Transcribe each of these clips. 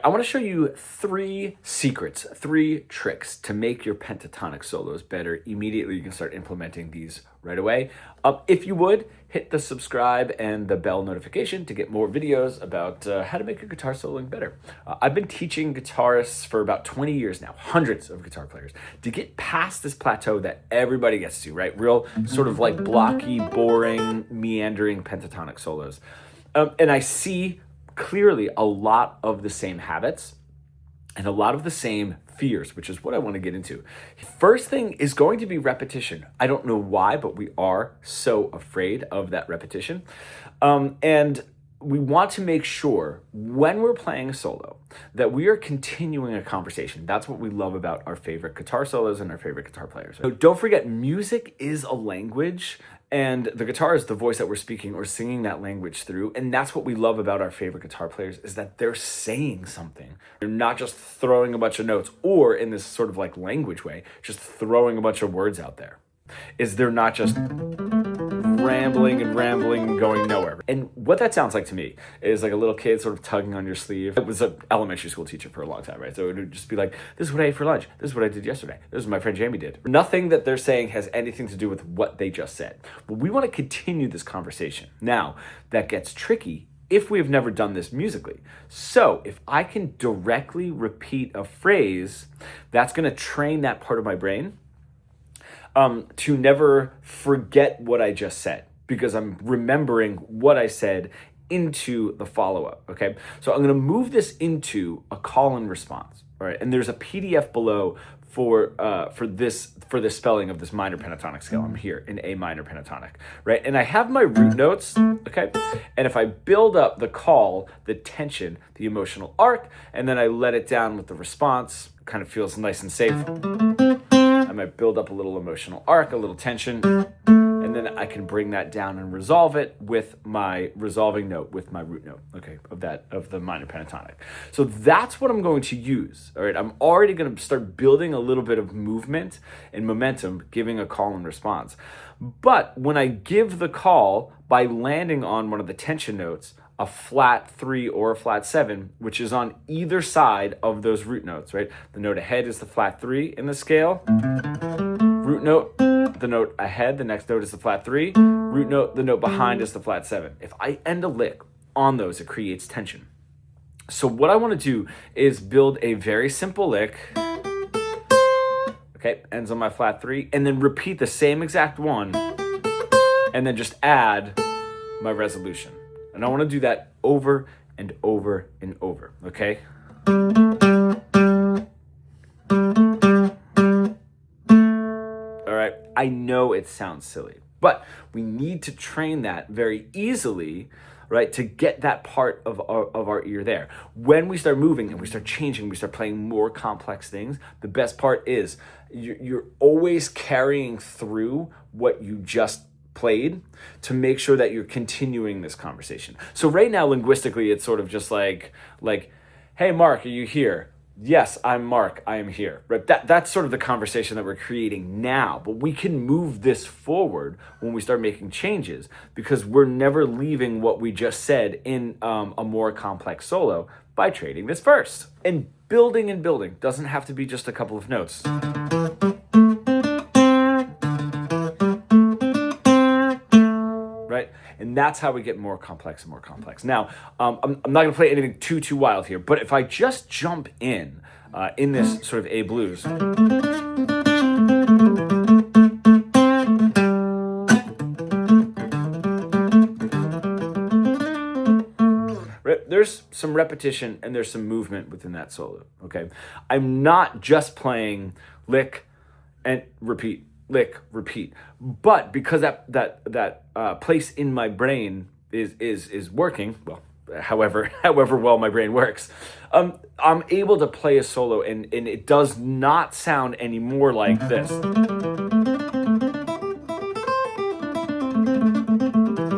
I want to show you 3 secrets, 3 tricks to make your pentatonic solos better. Immediately, you can start implementing these right away. If you would, hit the subscribe and the bell notification to get more videos about how to make your guitar soloing better. I've been teaching guitarists for about 20 years now, hundreds of guitar players, to get past this plateau that everybody gets to, right? Real sort of like blocky, boring, meandering pentatonic solos. And I see clearly a lot of the same habits and a lot of the same fears, which is what I want to get into. First thing is going to be repetition. I don't know why, but we are so afraid of that repetition. And we want to make sure when we're playing a solo that we are continuing a conversation. That's what we love about our favorite guitar solos and our favorite guitar players. So don't forget, music is a language, and the guitar is the voice that we're speaking or singing that language through. And that's what we love about our favorite guitar players, is that they're saying something. They're not just throwing a bunch of notes, or in this sort of like language way, just throwing a bunch of words out there. Is they're not just rambling and going nowhere. And what that sounds like to me is like a little kid sort of tugging on your sleeve. I was an elementary school teacher for a long time, right? So it would just be like, this is what I ate for lunch. This is what I did yesterday. This is what my friend Jamie did. Nothing that they're saying has anything to do with what they just said. But we want to continue this conversation. Now, that gets tricky if we have never done this musically. So if I can directly repeat a phrase, that's going to train that part of my brain to never forget what I just said, because I'm remembering what I said into the follow-up, okay? So I'm gonna move this into a call and response, all right? And there's a PDF below for this spelling of this minor pentatonic scale. I'm here in A minor pentatonic, right? And I have my root notes, okay? And if I build up the call, the tension, the emotional arc, and then I let it down with the response, it kind of feels nice and safe. I might build up a little emotional arc, a little tension, and then I can bring that down and resolve it with my resolving note, with my root note, okay, of the minor pentatonic. So that's what I'm going to use, all right? I'm already going to start building a little bit of movement and momentum, giving a call and response. But when I give the call by landing on one of the tension notes, a flat 3 or a flat 7, which is on either side of those root notes, right? The note ahead is the flat 3 in the scale. Root note, the note ahead, the next note is the flat 3. Root note, the note behind is the flat 7. If I end a lick on those, it creates tension. So what I want to do is build a very simple lick, okay, ends on my flat 3, and then repeat the same exact one, and then just add my resolution. And I want to do that over and over and over, okay? All right, I know it sounds silly, but we need to train that very easily, right, to get that part of our ear there. When we start moving and we start changing, we start playing more complex things, the best part is you're always carrying through what you just played to make sure that you're continuing this conversation. So right now, linguistically, it's sort of just like, hey, Mark, are you here? Yes, I'm Mark, I am here, right? That's sort of the conversation that we're creating now, but we can move this forward when we start making changes, because we're never leaving what we just said in a more complex solo by trading this first. And building doesn't have to be just a couple of notes. And that's how we get more complex and more complex. Now, I'm not going to play anything too wild here, but if I just jump in this sort of A blues, right, there's some repetition and there's some movement within that solo, okay? I'm not just playing lick and repeat, lick, repeat. But because that place in my brain is working, well, however well my brain works, I'm able to play a solo and it does not sound any more like this.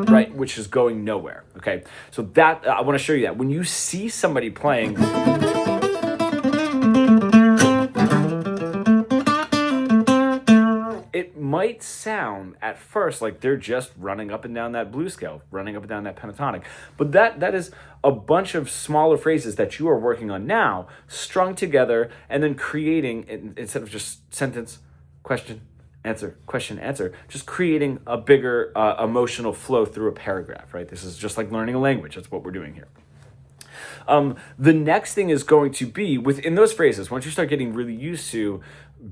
Right, which is going nowhere, okay? So that, I want to show you that. When you see somebody playing, it might might sound at first like they're just running up and down that blues scale, running up and down that pentatonic. But that is a bunch of smaller phrases that you are working on now, strung together, and then creating, instead of just sentence, question, answer, just creating a bigger emotional flow through a paragraph, right? This is just like learning a language. That's what we're doing here. The next thing is going to be within those phrases, once you start getting really used to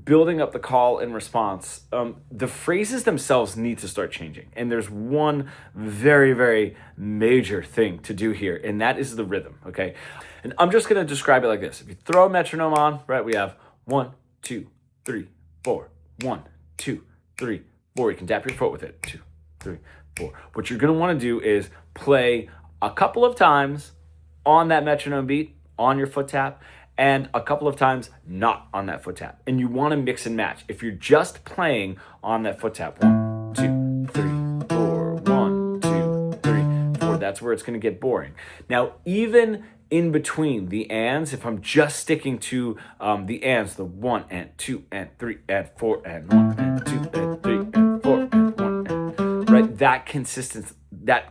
building up the call and response, the phrases themselves need to start changing. And there's one very, very major thing to do here, and that is the rhythm, okay? And I'm just going to describe it like this. If you throw a metronome on, right, we have 1, 2, 3, 4, 1, 2, 3, 4. You can tap your foot with it. 2, 3, 4. What you're going to want to do is play a couple of times on that metronome beat, on your foot tap, and a couple of times not on that foot tap. And you want to mix and match. If you're just playing on that foot tap, 1, 2, 3, 4, 1, 2, 3, 4, that's where it's going to get boring. Now, even in between the ands, if I'm just sticking to the ands, the 1 and 2 and 3 and 4 and 1 and 2 and 3 and 4 and 1 and, right? That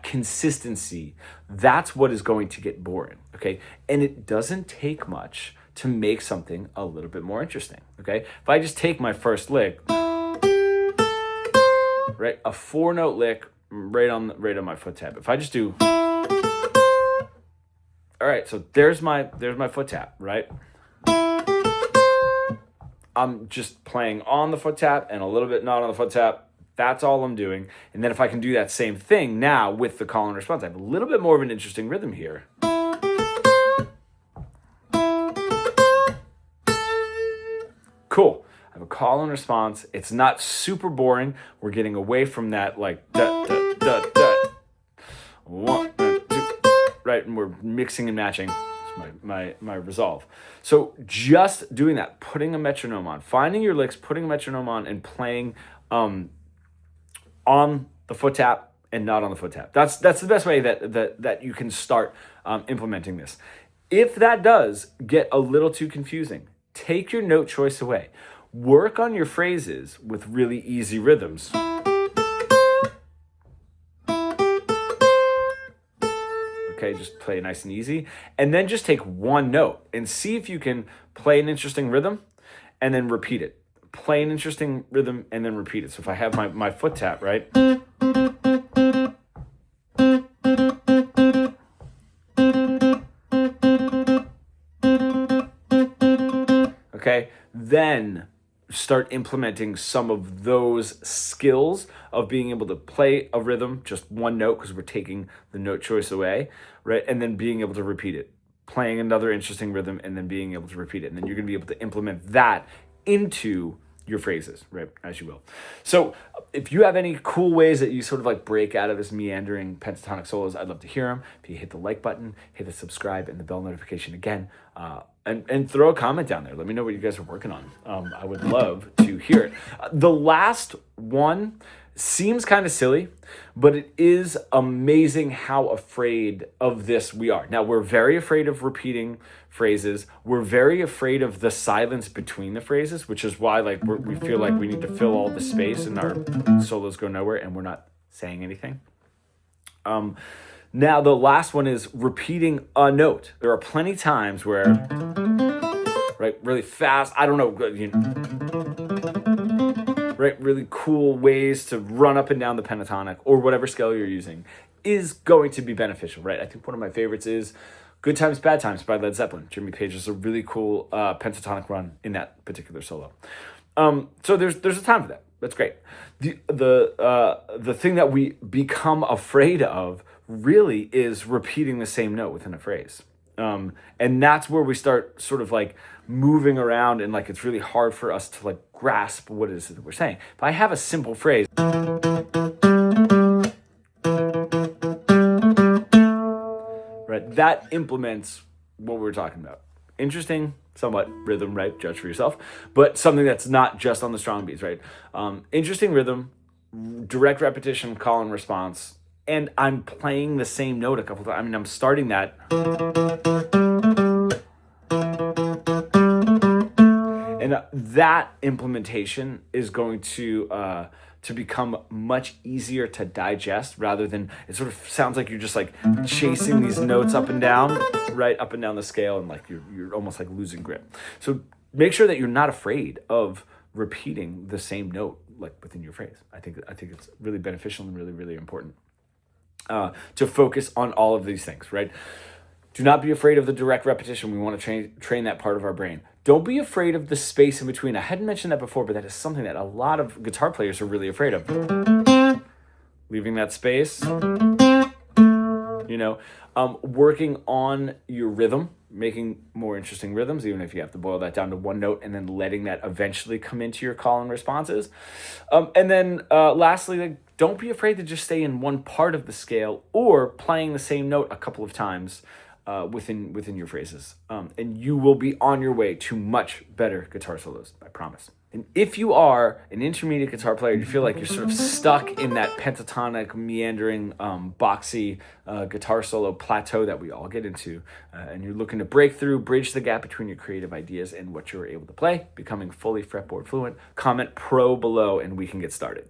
consistency, that's what is going to get boring, okay? And it doesn't take much to make something a little bit more interesting, okay? If I just take my first lick, right, a 4-note lick right on my foot tap. If I just do, all right, so there's my foot tap, right? I'm just playing on the foot tap and a little bit not on the foot tap. That's all I'm doing. And then if I can do that same thing now with the call and response, I have a little bit more of an interesting rhythm here. Cool. I have a call and response. It's not super boring. We're getting away from that like da da da da. 1, 2, right? And we're mixing and matching. It's my resolve. So just doing that, putting a metronome on, finding your licks, putting a metronome on, and playing on the foot tap and not on the foot tap. That's the best way that you can start implementing this. If that does get a little too confusing, take your note choice away. Work on your phrases with really easy rhythms. Okay, just play nice and easy. And then just take one note and see if you can play an interesting rhythm and then repeat it. Play an interesting rhythm and then repeat it. So if I have my foot tap, right? Okay, then start implementing some of those skills of being able to play a rhythm, just one note, because we're taking the note choice away, right? And then being able to repeat it, playing another interesting rhythm and then being able to repeat it. And then you're going to be able to implement that into your phrases, right, as you will. So if you have any cool ways that you sort of like break out of this meandering pentatonic solos, I'd love to hear them. If you hit the like button, hit the subscribe and the bell notification again, and throw a comment down there. Let me know what you guys are working on. I would love to hear it. The last one seems kind of silly, but it is amazing how afraid of this we are. Now, we're very afraid of repeating phrases. We're very afraid of the silence between the phrases, which is why like we feel like we need to fill all the space and our solos go nowhere and we're not saying anything. Now, the last one is repeating a note. There are plenty times where, right, really fast, I don't know, right, really cool ways to run up and down the pentatonic or whatever scale you're using is going to be beneficial, right? I think one of my favorites is Good Times, Bad Times by Led Zeppelin. Jimmy Page is a really cool pentatonic run in that particular solo. So there's a time for that. That's great. The thing that we become afraid of really is repeating the same note within a phrase. And that's where we start sort of like moving around and like it's really hard for us to like grasp what it is that we're saying. If I have a simple phrase, right, that implements what we were talking about. Interesting, somewhat rhythm, right? Judge for yourself. But something that's not just on the strong beats, right? Interesting rhythm, direct repetition, call and response. And I'm playing the same note a couple times. I mean, I'm starting that. And And that implementation is going to become much easier to digest, rather than, it sort of sounds like you're just like chasing these notes up and down, right up and down the scale, and like you're almost like losing grip. So make sure that you're not afraid of repeating the same note like within your phrase. I think it's really beneficial and really, really important to focus on all of these things, right? Do not be afraid of the direct repetition. We want to train that part of our brain. Don't be afraid of the space in between. I hadn't mentioned that before, but that is something that a lot of guitar players are really afraid of. Leaving that space, working on your rhythm, making more interesting rhythms, even if you have to boil that down to one note, and then letting that eventually come into your call and responses. And then lastly, don't be afraid to just stay in one part of the scale or playing the same note a couple of times within your phrases. And you will be on your way to much better guitar solos, I promise. And if you are an intermediate guitar player, you feel like you're sort of stuck in that pentatonic, meandering, boxy guitar solo plateau that we all get into, and you're looking to break through, bridge the gap between your creative ideas and what you're able to play, becoming fully fretboard fluent, comment pro below and we can get started.